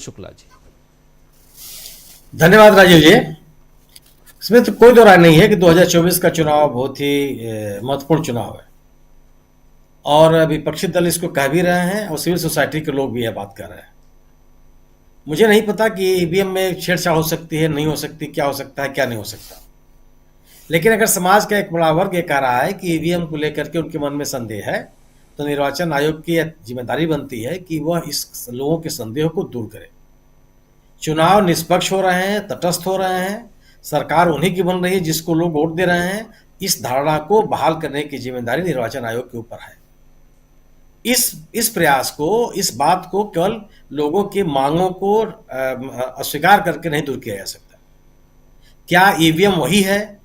शुक्ला जी। धन्यवाद राजीव जी। इसमें तो कोई दो राय नहीं है कि 2024 का चुनाव बहुत ही महत्वपूर्ण चुनाव है और विपक्षी दल इसको कह भी रहे हैं और सिविल सोसाइटी के लोग भी यह बात कर रहे हैं। मुझे नहीं पता कि ईवीएम में छेड़छाड़ हो सकती है, नहीं हो सकती, क्या हो सकता है, क्या नहीं हो सकता। लेकिन अगर समाज का एक बड़ा वर्ग ये कह रहा है कि ईवीएम को लेकर के उनके मन में संदेह है, तो निर्वाचन आयोग की यह जिम्मेदारी बनती है कि वह इस लोगों के संदेह को दूर करे। चुनाव निष्पक्ष हो रहे हैं, तटस्थ हो रहे हैं, सरकार उन्हीं की बन रही है जिसको लोग वोट दे रहे हैं। इस धारणा को बहाल करने की जिम्मेदारी निर्वाचन आयोग के ऊपर है। इस प्रयास को, इस बात को केवल लोगों की मांगों को अस्वीकार करके नहीं दूर किया जा सकता। क्या ईवीएम वही है?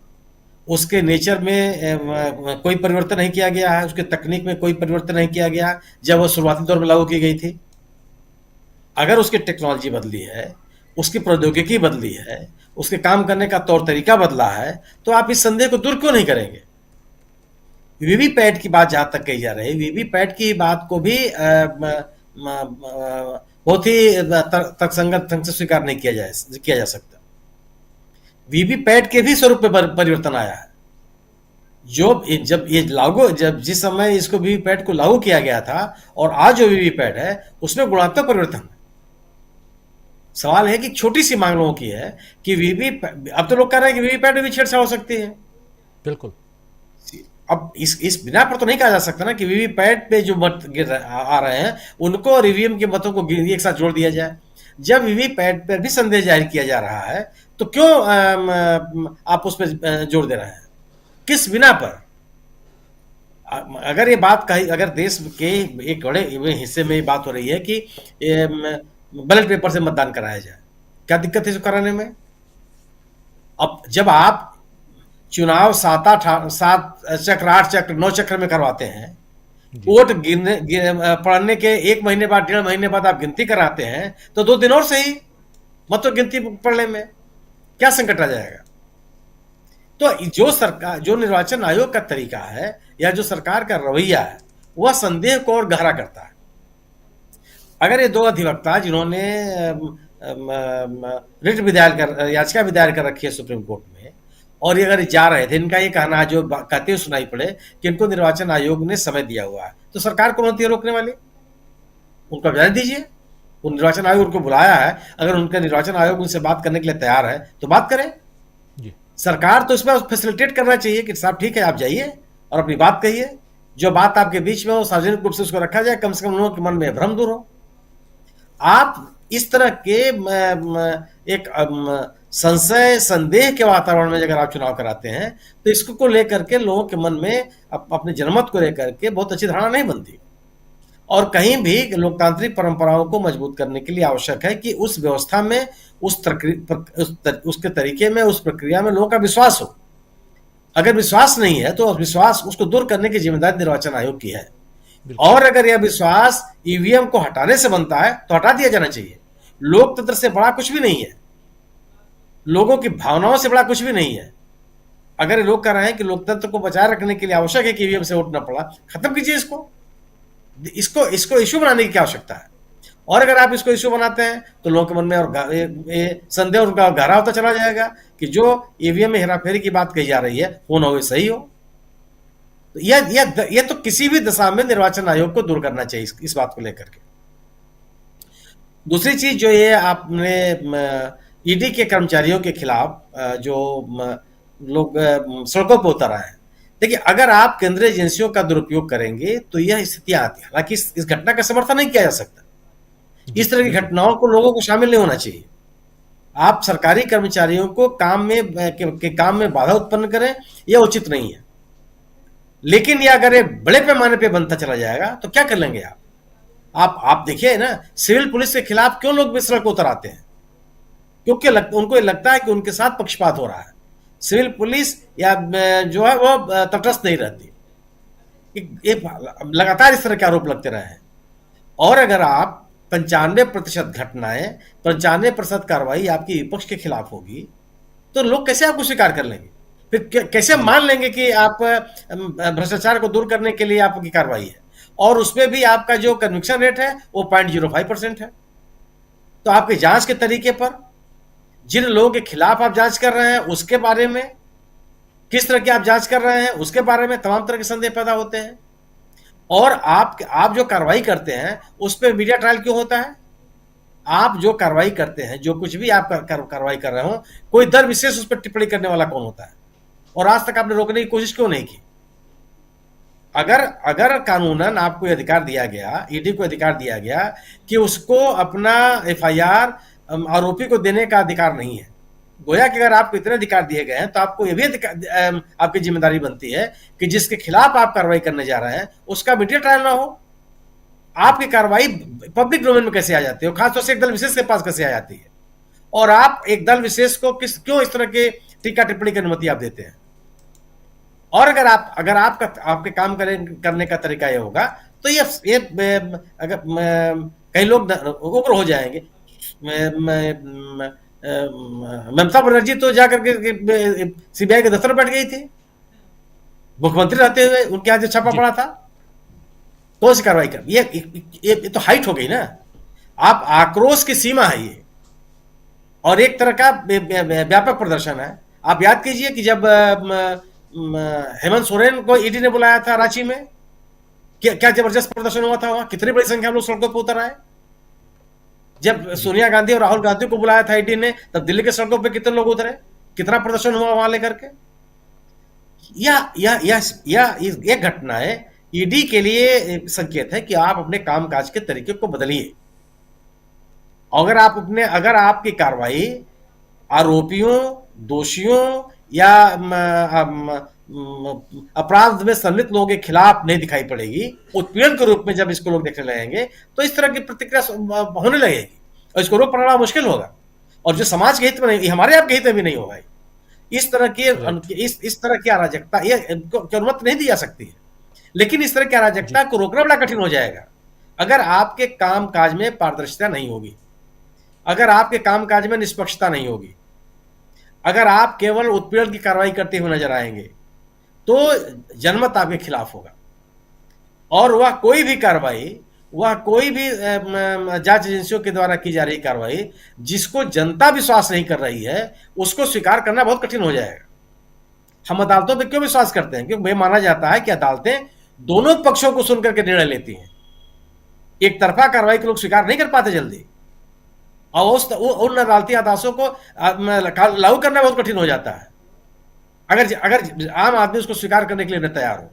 उसके नेचर में कोई परिवर्तन नहीं किया गया है, उसके तकनीक में कोई परिवर्तन नहीं किया गया जब वो शुरुआती दौर में लागू की गई थी। अगर उसकी टेक्नोलॉजी बदली है, उसकी प्रौद्योगिकी बदली है, उसके काम करने का तौर तरीका बदला है, तो आप इस संदेह को दूर क्यों नहीं करेंगे? वीवीपैट की बात जहां तक कही जा रही है, वीवीपैट की बात को भी बहुत ही तर्कसंगत ढंग से स्वीकार नहीं किया जा सकता। वीवीपैट के भी स्वरूप में परिवर्तन आया है। जब जिस समय इसको वीवीपैट को लागू किया गया था और आज जो वीवीपैट है उसमें गुणात्मक परिवर्तन है। सवाल है कि छोटी सी मांग लोगों की है कि अब तो लोग कह रहे हैं कि वीवीपैट में भी छेड़छाड़ हो सकती है। बिल्कुल। अब इस बिना पर तो नहीं कहा जा सकता ना कि वीवीपैट पे जो मत आ रहे हैं उनको और ईवीएम के मतों को एक साथ जोड़ दिया जाए। जब वीवीपैट पर भी संदेह जाहिर किया जा रहा है तो क्यों आप उस पर जोड़ दे रहे हैं? किस बिना पर? अगर ये बात कही, अगर देश के एक बड़े हिस्से में ये बात हो रही है कि बैलेट पेपर से मतदान कराया जाए, क्या दिक्कत है इसको कराने में? अब जब आप चुनाव 7 चक्र, 8 चक्र, 9 चक्र में करवाते हैं, वोट पढ़ने के 1 महीने बाद, 1.5 महीने बाद आप गिनती कराते हैं, तो 2 दिन और सही मतों गिनती पढ़ने में क्या संकट आ जाएगा? तो जो निर्वाचन आयोग का तरीका है या जो सरकार का रवैया है, वह संदेह को और गहरा करता है। अगर ये 2 अधिवक्ता जिन्होंने रिट याचिका भी दायर कर रखी है सुप्रीम कोर्ट में, और ये अगर जा रहे थे, इनका ये कहना जो कहते हुए सुनाई पड़े कि इनको निर्वाचन आयोग ने समय दिया हुआ है, तो सरकार कौन होती है रोकने वाली? उनको जाने दीजिए। उन निर्वाचन आयोग उनको बुलाया है, अगर उनका निर्वाचन आयोग उनसे बात करने के लिए तैयार है तो बात करें। सरकार तो इसमें फैसिलिटेट करना चाहिए कि साहब ठीक है, आप जाइए और अपनी बात कहिए, जो बात आपके बीच में हो सार्वजनिक रूप से उसको रखा जाए, कम से कम लोगों के मन में भ्रम दूर हो। आप इस तरह के एक संशय, संदेह के वातावरण में अगर आप चुनाव कराते हैं तो इसको को लेकर के लोगों के मन में अपने जनमत को लेकर के बहुत अच्छी धारणा नहीं बनती। और कहीं भी लोकतांत्रिक परंपराओं को मजबूत करने के लिए आवश्यक है कि उस व्यवस्था में, उसके तरीके में, उस प्रक्रिया में लोगों का विश्वास हो। अगर विश्वास नहीं है तो विश्वास उसको दूर करने की जिम्मेदारी निर्वाचन आयोग की है। और अगर यह विश्वास ईवीएम को हटाने से बनता है तो हटा दिया जाना चाहिए। लोकतंत्र से बड़ा कुछ भी नहीं है, लोगों की भावनाओं से बड़ा कुछ भी नहीं है। अगर लोग कह रहे हैं कि लोकतंत्र को बचाए रखने के लिए आवश्यक है कि ईवीएम से वोट न पड़ा, खत्म कीजिए इसको इश्यू बनाने की क्या आवश्यकता है? और अगर आप इसको इश्यू बनाते हैं तो लोगों के मन में और संदेह उनका गहरा होता चला जाएगा कि जो ईवीएम में हेराफेरी की बात कही जा रही है वो ना हो, सही हो। तो यह तो किसी भी दशा में निर्वाचन आयोग को दूर करना चाहिए इस बात को लेकर के। दूसरी चीज जो ये आपने ईडी के कर्मचारियों के खिलाफ जो लोग सड़कों पर उतर आए हैं, देखिए अगर आप केंद्रीय एजेंसियों का दुरुपयोग करेंगे तो यह स्थितियां आती है। हालांकि इस घटना का समर्थन नहीं किया जा सकता, इस तरह की घटनाओं को लोगों को शामिल नहीं होना चाहिए। आप सरकारी कर्मचारियों को काम में बाधा उत्पन्न करें, यह उचित नहीं है। लेकिन यह अगर बड़े पैमाने पे बनता चला जाएगा तो क्या कर लेंगे आप देखिए ना, सिविल पुलिस के खिलाफ क्यों लोग सड़क को उतर आते हैं? क्योंकि उनको लगता है कि उनके साथ पक्षपात हो रहा है। सिविल पुलिस या जो है वो तटस्थ नहीं रहती। लगातार इस तरह के आरोप लगते रहे हैं। और अगर आप 95% घटनाएं, 95% कार्रवाई आपकी विपक्ष के खिलाफ होगी तो लोग कैसे आपको स्वीकार कर लेंगे? फिर कैसे मान लेंगे कि आप भ्रष्टाचार को दूर करने के लिए आपकी कार्रवाई है? और उसमें भी आपका जो कन्विक्शन रेट है वो 0.05% है। तो आपके जांच के तरीके पर, जिन लोगों के खिलाफ आप जांच कर रहे हैं उसके बारे में, किस तरह की आप जांच कर रहे हैं उसके बारे में तमाम तरह के संदेह पैदा होते हैं। और आप जो कार्रवाई करते हैं उस पर मीडिया ट्रायल क्यों होता है? आप जो कार्रवाई करते हैं, जो कुछ भी आप कार्रवाई कर रहे हो, कोई दल विशेष उस पर टिप्पणी करने वाला कौन होता है? और आज तक आपने रोकने की कोशिश क्यों नहीं की? अगर अगर कानूनन आपको अधिकार दिया गया, ईडी को अधिकार दिया गया कि उसको अपना एफआईआर आरोपी को देने का अधिकार नहीं है, गोया कि अगर आपको इतने अधिकार दिए गए हैं तो आपको यह भी आपकी जिम्मेदारी बनती है कि जिसके खिलाफ आप कार्रवाई करने जा रहे हैं उसका मीडिया ट्रायल ना हो। आपकी कार्रवाई पब्लिक डोमेन में कैसे आ जाती है, खासतौर से एक दल विशेष के पास कैसे आ जाती है? और आप एक दल विशेष को क्यों इस तरह के टीका टिप्पणी की अनुमति आप देते हैं? और अगर आपके काम करने का तरीका ये होगा तो ये अगर कई लोग उग्र हो जाएंगे। ममता बनर्जी तो जाकर के सीबीआई के दफ्तर बैठ गई थी, मुख्यमंत्री रहते हुए उनके यहाँ जो छापा पड़ा था, कौन सी कार्रवाई कर? ये तो हाइट हो गई ना। आप आक्रोश की सीमा है ये, और एक तरह का व्यापक प्रदर्शन है। आप याद कीजिए कि जब हेमंत सोरेन को ईडी ने बुलाया था रांची में, क्या जबरदस्त प्रदर्शन हुआ था वहां, कितनी बड़ी संख्या में लोग सड़कों पर उतर आए। जब सोनिया गांधी और राहुल गांधी को बुलाया था ईडी ने, तब दिल्ली के सड़कों पर कितने लोग उतरे, कितना प्रदर्शन हुआ वहां लेकर के। यह घटनाएं ईडी के लिए संकेत है कि आप अपने कामकाज के तरीके को बदलिए। अगर आपकी कार्रवाई आरोपियों, दोषियों या अपराध में संलिप्त लोगों के खिलाफ नहीं दिखाई पड़ेगी, उत्पीड़न के रूप में जब इसको लोग देखने लगेंगे तो इस तरह की प्रतिक्रिया होने लगेगी और इसको रोक पाना मुश्किल होगा। और जो समाज के हित में नहीं, हमारे आपके हित में भी नहीं होगा। इस तरह की अराजकता ये अनुमति नहीं दी जा सकती है। लेकिन इस तरह की अराजकता को रोकना बड़ा कठिन हो जाएगा अगर आपके कामकाज में पारदर्शिता नहीं होगी, अगर आपके कामकाज में निष्पक्षता नहीं होगी, अगर आप केवल उत्पीड़न की कार्रवाई करते हुए नजर आएंगे तो जनमत आपके खिलाफ होगा। और वह कोई भी कार्रवाई, वह कोई भी जांच एजेंसियों के द्वारा की जा रही कार्रवाई जिसको जनता विश्वास नहीं कर रही है, उसको स्वीकार करना बहुत कठिन हो जाएगा। हम अदालतों पे क्यों विश्वास करते हैं? क्योंकि माना जाता है कि अदालतें दोनों पक्षों को सुनकर के निर्णय लेती हैं। एक तरफा कार्रवाई को लोग स्वीकार नहीं कर पाते जल्दी, और उन अदालती आदेशों को लागू करना बहुत कठिन हो जाता है अगर आम आदमी उसको स्वीकार करने के लिए न तैयार हो।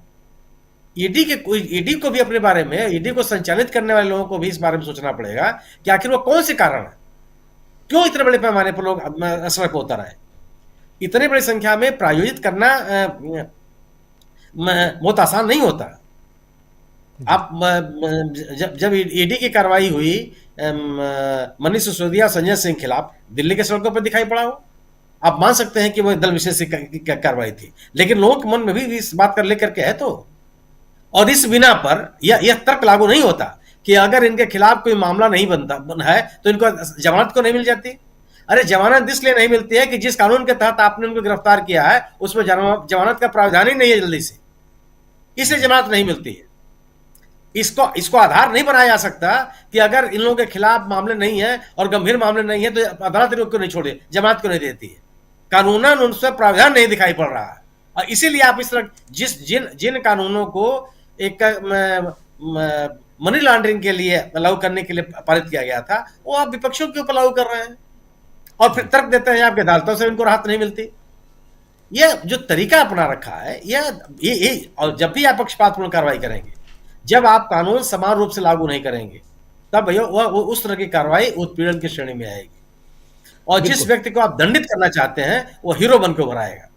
ईडी को भी अपने बारे में, ईडी को संचालित करने वाले लोगों को भी इस बारे में सोचना पड़ेगा कि आखिर वो कौन से कारण है, क्यों इतने बड़े पैमाने पर लोग सड़क पर उतर आए। इतने बड़ी संख्या में प्रायोजित करना बहुत आसान नहीं होता। आप जब ईडी की कार्रवाई हुई मनीष सिसोदिया, संजय सिंह खिलाफ, दिल्ली के सड़कों पर दिखाई पड़ा हो, आप मान सकते हैं कि वह दल विशेष की कार्रवाई थी, लेकिन लोगों के मन में भी इस बात कर लेकर के है तो। और इस बिना पर यह तर्क लागू नहीं होता कि अगर इनके खिलाफ कोई मामला नहीं बनता है तो इनको जमानत क्यों नहीं मिल जाती। अरे जमानत इसलिए नहीं मिलती है कि जिस कानून के तहत आपने उनको गिरफ्तार किया है उसमें जमानत का प्रावधान ही नहीं है जल्दी से, इसलिए जमानत नहीं मिलती है। इसको आधार नहीं बनाया जा सकता कि अगर इन लोगों के खिलाफ मामले नहीं है और गंभीर मामले नहीं है तो अदालत इनको क्यों नहीं छोड़े, जमानत क्यों नहीं देती है। कानूनन उनसे प्रावधान नहीं दिखाई पड़ रहा है, और इसीलिए आप इस तरह जिन कानूनों को एक मनी लॉन्ड्रिंग के लिए लागू करने के लिए पारित किया गया था, वो आप विपक्षियों के ऊपर लागू कर रहे हैं और फिर तर्क देते हैं आपके अदालतों से इनको राहत नहीं मिलती। यह जो तरीका अपना रखा है ये और जब भी आप पक्षपातपूर्ण कार्रवाई करेंगे, जब आप कानून समान रूप से लागू नहीं करेंगे, तब भैया वो उस तरह की कार्रवाई उत्पीड़न की श्रेणी में आएगी। और जिस व्यक्ति को आप दंडित करना चाहते हैं वो हीरो बन के उभर आएगा,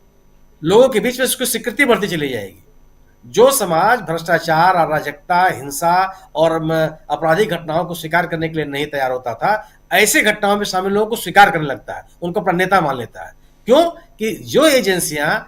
लोगों के बीच में उसकी स्वीकृति बढ़ती चली जाएगी। जो समाज भ्रष्टाचार, अराजकता, हिंसा और आपराधिक घटनाओं को स्वीकार करने के लिए नहीं तैयार होता था, ऐसे घटनाओं में शामिल लोगों को स्वीकार करने लगता है, उनको अपना नेता मान लेता है। क्यों कि जो एजेंसियां